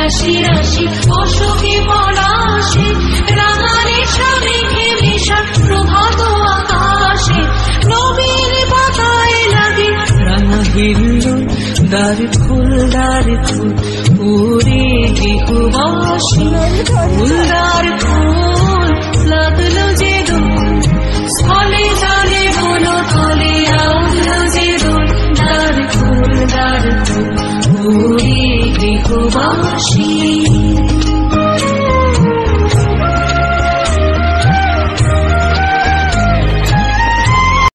রাশি রাশি অশোকে পলাশে রাঙারে সামেঘে মেশা প্রভাত আকাশে নবীন পাতায় লাগে রাঙা হিল্লোল দ্বার ফুল উড়ে গৃহবাসী ফুলদার ফুল লাগলো যে দোল স্থলে জলে বলো তলে আউলো যে দোল দ্বার ফুল উড়ে গৃহবাসী